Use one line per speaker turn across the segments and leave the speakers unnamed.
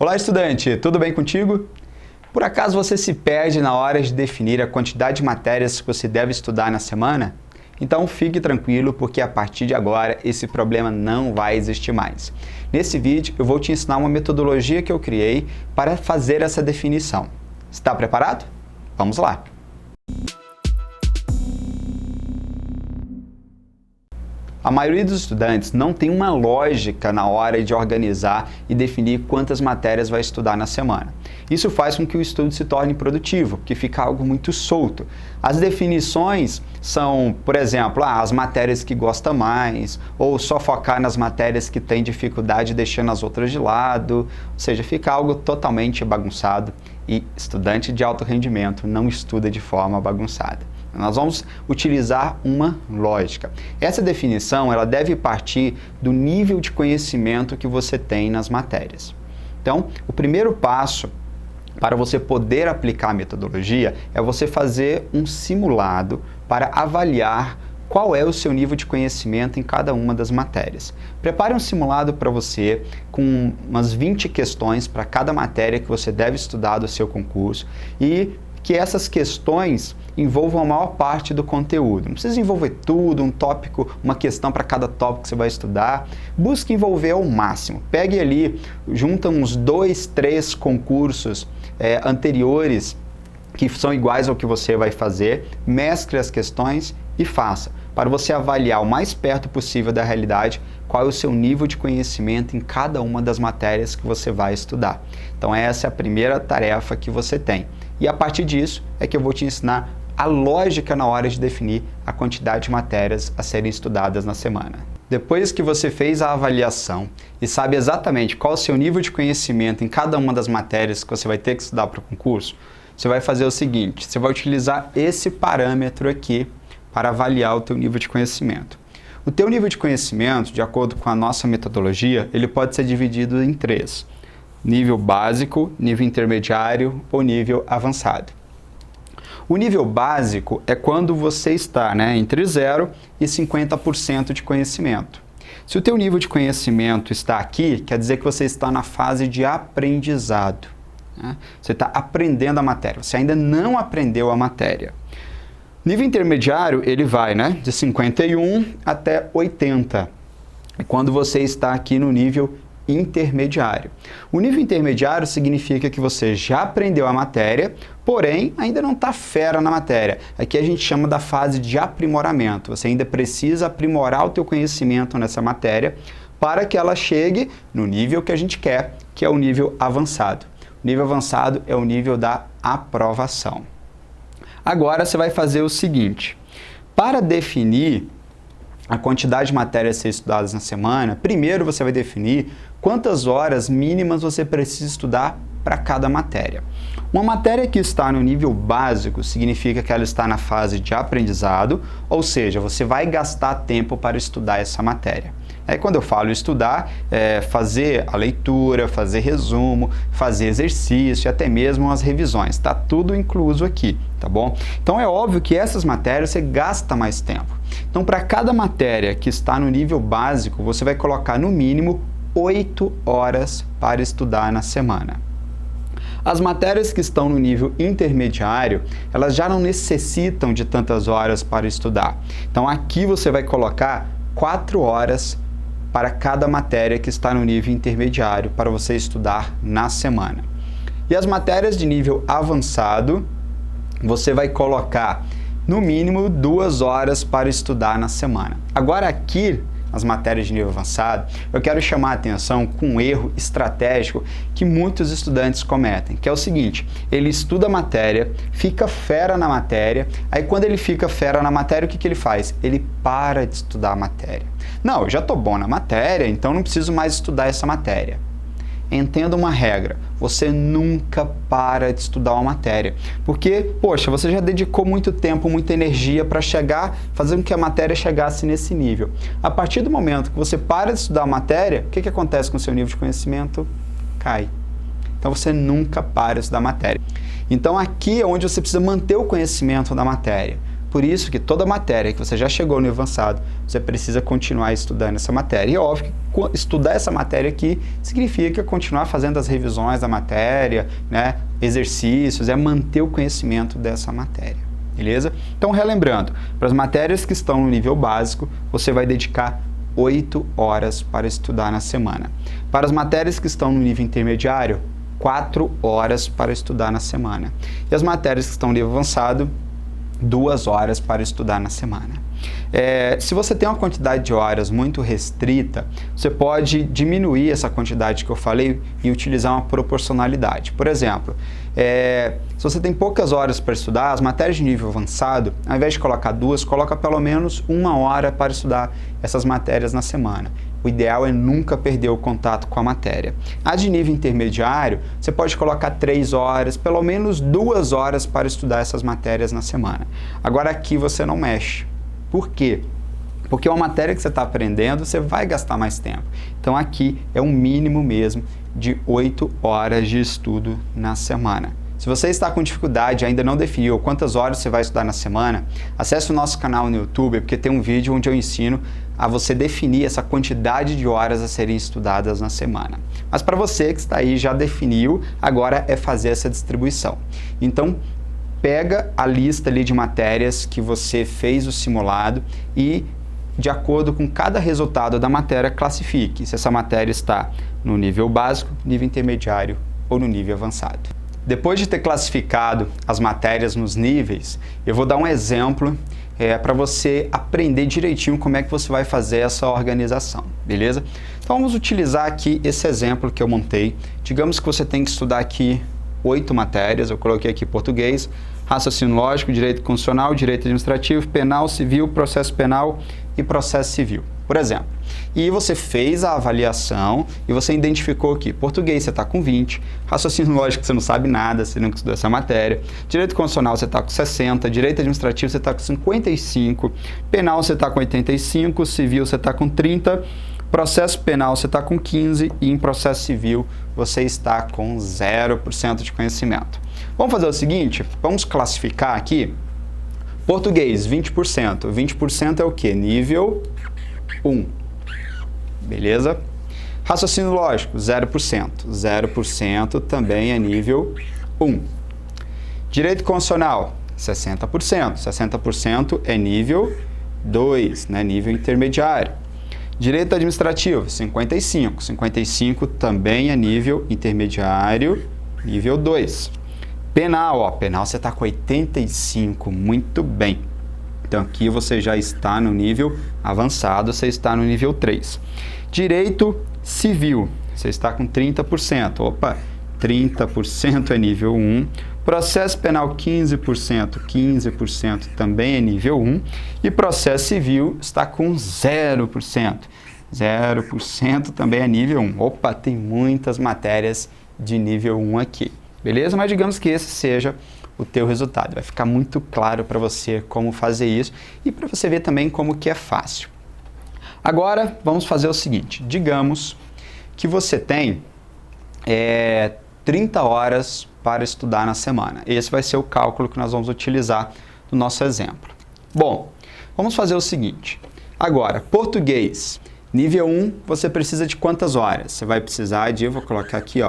Olá, estudante, tudo bem contigo? Por acaso você se perde na hora de definir a quantidade de matérias que você deve estudar na semana? Então fique tranquilo, porque a partir de agora esse problema não vai existir mais. Nesse vídeo eu vou te ensinar uma metodologia que eu criei para fazer essa definição. Está preparado? Vamos lá! A maioria dos estudantes não tem uma lógica na hora de organizar e definir quantas matérias vai estudar na semana. Isso faz com que o estudo se torne produtivo, porque fica algo muito solto. As definições são, por exemplo, as matérias que gosta mais, ou só focar nas matérias que tem dificuldade deixando as outras de lado, ou seja, fica algo totalmente bagunçado e estudante de alto rendimento não estuda de forma bagunçada. Nós vamos utilizar uma lógica. Essa definição ela deve partir do nível de conhecimento que você tem nas matérias. Então, o primeiro passo para você poder aplicar a metodologia é você fazer um simulado para avaliar qual é o seu nível de conhecimento em cada uma das matérias. Prepare um simulado para você com umas 20 questões para cada matéria que você deve estudar do seu concurso e que essas questões envolvam a maior parte do conteúdo. Não precisa envolver tudo, um tópico, uma questão para cada tópico que você vai estudar. Busque envolver ao máximo. Pegue ali, junta uns 2, 3 concursos anteriores que são iguais ao que você vai fazer, mescle as questões e faça, para você avaliar o mais perto possível da realidade qual é o seu nível de conhecimento em cada uma das matérias que você vai estudar. Então essa é a primeira tarefa que você tem. E a partir disso é que eu vou te ensinar a lógica na hora de definir a quantidade de matérias a serem estudadas na semana. Depois que você fez a avaliação e sabe exatamente qual é o seu nível de conhecimento em cada uma das matérias que você vai ter que estudar para o concurso, você vai fazer o seguinte: você vai utilizar esse parâmetro aqui para avaliar o teu nível de conhecimento. O teu nível de conhecimento, de acordo com a nossa metodologia, ele pode ser dividido em 3. Nível básico, nível intermediário ou nível avançado. O nível básico é quando você está entre 0 e 50% de conhecimento. Se o teu nível de conhecimento está aqui, quer dizer que você está na fase de aprendizado. Você está aprendendo a matéria, você ainda não aprendeu a matéria. Nível intermediário, ele vai de 51 até 80, é quando você está aqui no nível intermediário. O nível intermediário significa que você já aprendeu a matéria, porém ainda não está fera na matéria. Aqui a gente chama da fase de aprimoramento. Você ainda precisa aprimorar o teu conhecimento nessa matéria para que ela chegue no nível que a gente quer, que é o nível avançado. O nível avançado é o nível da aprovação. Agora você vai fazer o seguinte: para definir a quantidade de matérias a ser estudadas na semana, primeiro você vai definir quantas horas mínimas você precisa estudar para cada matéria. Uma matéria que está no nível básico significa que ela está na fase de aprendizado, ou seja, você vai gastar tempo para estudar essa matéria. Quando eu falo estudar, fazer a leitura, fazer resumo, fazer exercício e até mesmo as revisões. Está tudo incluso aqui, tá bom? Então é óbvio que essas matérias você gasta mais tempo. Então para cada matéria que está no nível básico, você vai colocar no mínimo 8 horas para estudar na semana. As matérias que estão no nível intermediário, elas já não necessitam de tantas horas para estudar. Então aqui você vai colocar 4 horas para cada matéria que está no nível intermediário para você estudar na semana. E as matérias de nível avançado, você vai colocar no mínimo 2 horas para estudar na semana. Agora aqui, as matérias de nível avançado, eu quero chamar a atenção com um erro estratégico que muitos estudantes cometem, que é o seguinte: ele estuda a matéria, fica fera na matéria, aí quando ele fica fera na matéria, o que ele faz? Ele para de estudar a matéria. Não, eu já estou bom na matéria, então não preciso mais estudar essa matéria. Entenda uma regra: você nunca para de estudar uma matéria, porque, poxa, você já dedicou muito tempo, muita energia para fazer com que a matéria chegasse nesse nível. A partir do momento que você para de estudar a matéria, o que acontece com o seu nível de conhecimento? Cai. Então você nunca para de estudar a matéria. Então aqui é onde você precisa manter o conhecimento da matéria. Por isso que toda matéria que você já chegou no avançado, você precisa continuar estudando essa matéria. E é óbvio que estudar essa matéria aqui significa continuar fazendo as revisões da matéria, né, exercícios, é manter o conhecimento dessa matéria, beleza? Então, relembrando, para as matérias que estão no nível básico, você vai dedicar 8 horas para estudar na semana. Para as matérias que estão no nível intermediário, 4 horas para estudar na semana. E as matérias que estão no nível avançado, 2 horas para estudar na semana. Se você tem uma quantidade de horas muito restrita, você pode diminuir essa quantidade que eu falei e utilizar uma proporcionalidade. Por exemplo, se você tem poucas horas para estudar, as matérias de nível avançado, ao invés de colocar 2, coloca pelo menos 1 hora para estudar essas matérias na semana. O ideal é nunca perder o contato com a matéria. A de nível intermediário, você pode colocar 3 horas, pelo menos 2 horas para estudar essas matérias na semana. Agora aqui você não mexe. Por quê? Porque uma matéria que você está aprendendo, você vai gastar mais tempo. Então aqui é um mínimo mesmo de 8 horas de estudo na semana. Se você está com dificuldade e ainda não definiu quantas horas você vai estudar na semana, acesse o nosso canal no YouTube, porque tem um vídeo onde eu ensino a você definir essa quantidade de horas a serem estudadas na semana. Mas para você que está aí, já definiu, agora é fazer essa distribuição. Então, pega a lista ali de matérias que você fez o simulado e, de acordo com cada resultado da matéria, classifique se essa matéria está no nível básico, nível intermediário ou no nível avançado. Depois de ter classificado as matérias nos níveis, eu vou dar um exemplo para você aprender direitinho como é que você vai fazer essa organização, beleza? Então vamos utilizar aqui esse exemplo que eu montei. Digamos que você tem que estudar aqui 8 matérias, eu coloquei aqui português, raciocínio lógico, direito constitucional, direito administrativo, penal, civil, processo penal e processo civil, por exemplo. E você fez a avaliação e você identificou que português você está com 20, raciocínio lógico você não sabe nada, você nunca estudou essa matéria, direito constitucional você está com 60, direito administrativo você está com 55, penal você está com 85, civil você está com 30, processo penal você está com 15 e em processo civil você está com 0% de conhecimento. Vamos fazer o seguinte, vamos classificar aqui. Português, 20%. 20% é o quê? Nível 1. Beleza? Raciocínio lógico, 0%. 0% também é nível 1. Direito constitucional, 60%. 60% é nível 2, né? Nível intermediário. Direito administrativo, 55. 55 também é nível intermediário, nível 2. Penal, penal você está com 85, muito bem. Então aqui você já está no nível avançado, você está no nível 3. Direito civil, você está com 30%. Opa, 30% é nível 1. Processo penal 15%, 15% também é nível 1. E processo civil está com 0%. 0% também é nível 1. Opa, tem muitas matérias de nível 1 aqui. Beleza? Mas digamos que esse seja o teu resultado. Vai ficar muito claro para você como fazer isso e para você ver também como que é fácil. Agora, vamos fazer o seguinte. Digamos que você tem 30 horas para estudar na semana. Esse vai ser o cálculo que nós vamos utilizar no nosso exemplo. Bom, vamos fazer o seguinte. Agora, português, nível 1, você precisa de quantas horas? Você vai precisar de, eu vou colocar aqui,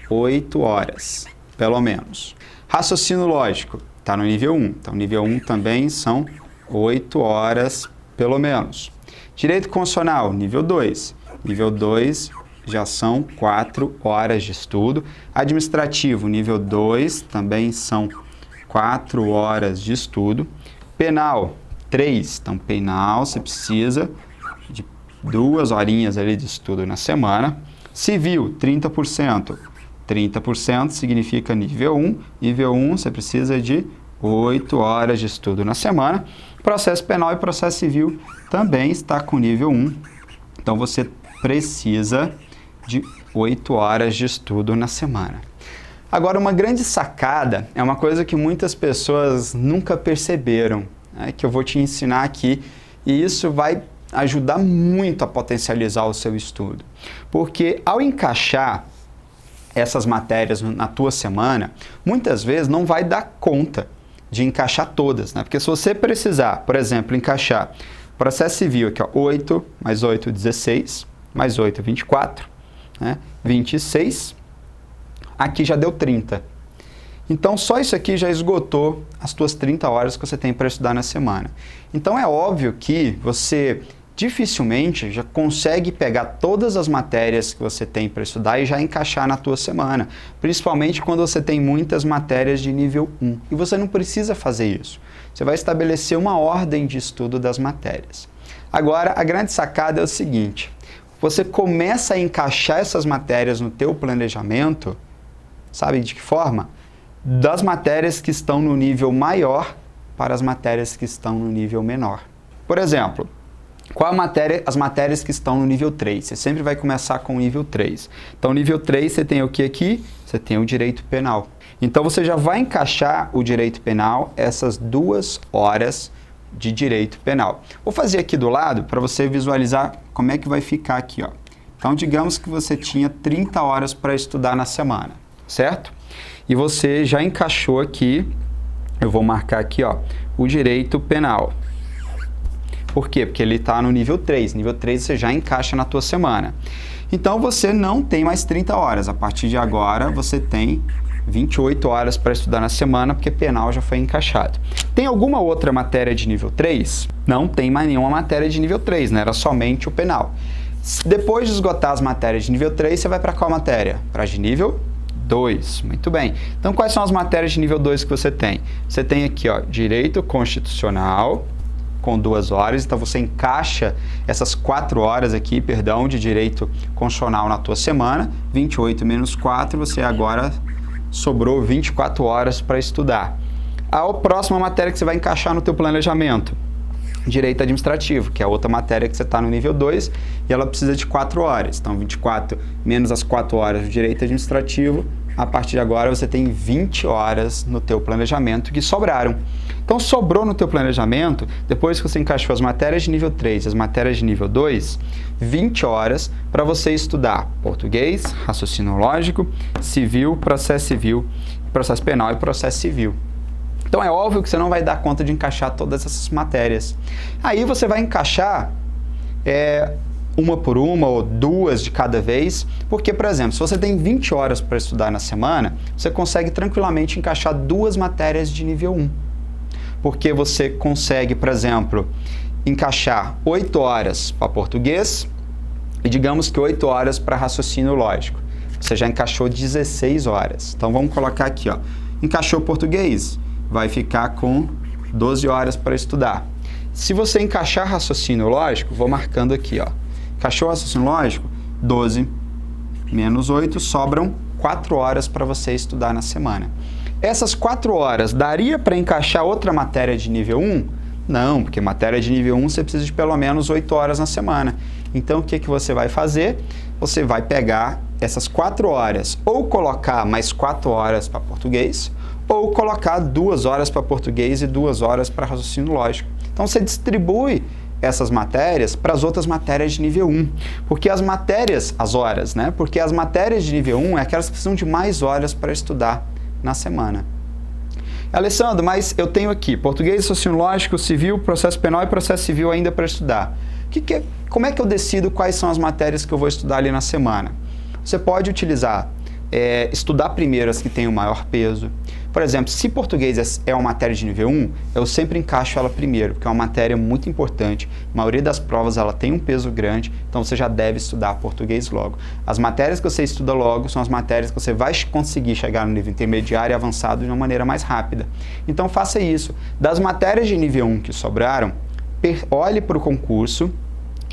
8 horas. Pelo menos. Raciocínio lógico, está no nível 1. Então, nível 1 também são 8 horas, pelo menos. Direito constitucional, nível 2. Nível 2 já são 4 horas de estudo. Administrativo, nível 2, também são 4 horas de estudo. Penal, 3. Então, penal, você precisa de 2 horinhas ali de estudo na semana. Civil, 30%. 30% significa nível 1. Nível 1 você precisa de 8 horas de estudo na semana. Processo penal e processo civil também está com nível 1. Então você precisa de 8 horas de estudo na semana. Agora, uma grande sacada é uma coisa que muitas pessoas nunca perceberam, né, que eu vou te ensinar aqui, e isso vai ajudar muito a potencializar o seu estudo. Porque ao encaixar essas matérias na tua semana, muitas vezes não vai dar conta de encaixar todas, né? Porque se você precisar, por exemplo, encaixar processo civil aqui, ó, 8 mais 8, 16, mais 8, 24, né? 26, aqui já deu 30. Então, só isso aqui já esgotou as tuas 30 horas que você tem para estudar na semana. Então, é óbvio que você dificilmente já consegue pegar todas as matérias que você tem para estudar e já encaixar na tua semana, principalmente quando você tem muitas matérias de nível 1. E você não precisa fazer isso. Você vai estabelecer uma ordem de estudo das matérias. Agora, a grande sacada é o seguinte: você começa a encaixar essas matérias no teu planejamento, sabe de que forma? Das matérias que estão no nível maior para as matérias que estão no nível menor. Por exemplo, qual a matéria, as matérias que estão no nível 3? Você sempre vai começar com o nível 3. Então, nível 3, você tem o que aqui? Você tem o direito penal. Então, você já vai encaixar o direito penal, essas 2 horas de direito penal. Vou fazer aqui do lado para você visualizar como é que vai ficar aqui, ó. Então, digamos que você tinha 30 horas para estudar na semana, certo? E você já encaixou aqui, eu vou marcar aqui, ó, o direito penal. Por quê? Porque ele está no nível 3. Nível 3 você já encaixa na tua semana. Então, você não tem mais 30 horas. A partir de agora, você tem 28 horas para estudar na semana, porque penal já foi encaixado. Tem alguma outra matéria de nível 3? Não tem mais nenhuma matéria de nível 3, né? Era somente o penal. Depois de esgotar as matérias de nível 3, você vai para qual matéria? Para de nível 2. Muito bem. Então, quais são as matérias de nível 2 que você tem? Você tem aqui, ó, direito constitucional, com 2 horas, então você encaixa essas 4 horas aqui, perdão, de direito constitucional na tua semana, 28 menos 4, você agora sobrou 24 horas para estudar. A próxima matéria que você vai encaixar no teu planejamento, direito administrativo, que é a outra matéria que você está no nível 2 e ela precisa de 4 horas. Então, 24 menos as 4 horas do direito administrativo, a partir de agora você tem 20 horas no teu planejamento que sobraram. Então, sobrou no teu planejamento, depois que você encaixou as matérias de nível 3 e as matérias de nível 2, 20 horas para você estudar português, raciocínio lógico, civil, processo penal e processo civil. Então, é óbvio que você não vai dar conta de encaixar todas essas matérias. Aí você vai encaixar uma por uma ou 2 de cada vez, porque, por exemplo, se você tem 20 horas para estudar na semana, você consegue tranquilamente encaixar 2 matérias de nível 1. Porque você consegue, por exemplo, encaixar 8 horas para português e digamos que 8 horas para raciocínio lógico. Você já encaixou 16 horas. Então, vamos colocar aqui, ó. Encaixou português, vai ficar com 12 horas para estudar. Se você encaixar raciocínio lógico, vou marcando aqui, ó. Encaixou raciocínio lógico, 12 menos 8, sobram 4 horas para você estudar na semana. Essas 4 horas, daria para encaixar outra matéria de nível 1? Não, porque matéria de nível 1 você precisa de pelo menos 8 horas na semana. Então, o que você vai fazer? Você vai pegar essas 4 horas, ou colocar mais 4 horas para português, ou colocar 2 horas para português e 2 horas para raciocínio lógico. Então, você distribui essas matérias para as outras matérias de nível 1. Porque as horas, né? Porque as matérias de nível 1 é aquelas que precisam de mais horas para estudar na semana. Alessandro, mas eu tenho aqui português, raciocínio lógico, civil, processo penal e processo civil ainda para estudar. Como é que eu decido quais são as matérias que eu vou estudar ali na semana? Você pode utilizar, estudar primeiro as que têm o maior peso. Por exemplo, se português é uma matéria de nível 1, eu sempre encaixo ela primeiro, porque é uma matéria muito importante. A maioria das provas ela tem um peso grande, então você já deve estudar português logo. As matérias que você estuda logo são as matérias que você vai conseguir chegar no nível intermediário e avançado de uma maneira mais rápida. Então faça isso. Das matérias de nível 1 que sobraram, olhe para o concurso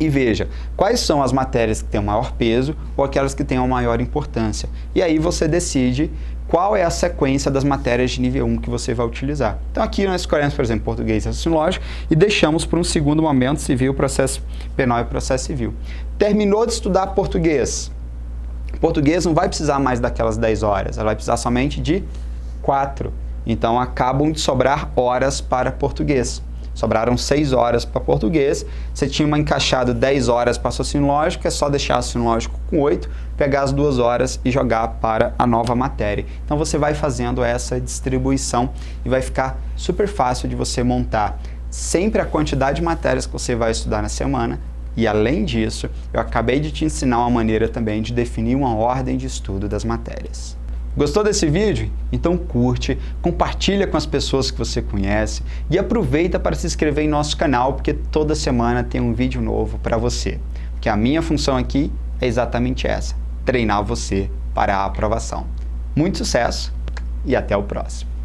e veja quais são as matérias que têm o maior peso ou aquelas que têm a maior importância. E aí você decide qual é a sequência das matérias de nível 1 que você vai utilizar. Então aqui nós escolhemos, por exemplo, português e raciocínio lógico e deixamos para um segundo momento civil, processo penal e processo civil. Terminou de estudar português. Português não vai precisar mais daquelas 10 horas, ela vai precisar somente de 4. Então acabam de sobrar horas para português. Sobraram 6 horas para português, você tinha encaixado 10 horas para raciocínio lógico, é só deixar raciocínio lógico com 8, pegar as 2 horas e jogar para a nova matéria. Então você vai fazendo essa distribuição e vai ficar super fácil de você montar sempre a quantidade de matérias que você vai estudar na semana. E além disso, eu acabei de te ensinar uma maneira também de definir uma ordem de estudo das matérias. Gostou desse vídeo? Então curte, compartilha com as pessoas que você conhece e aproveita para se inscrever em nosso canal, porque toda semana tem um vídeo novo para você. Porque a minha função aqui é exatamente essa, treinar você para a aprovação. Muito sucesso e até o próximo!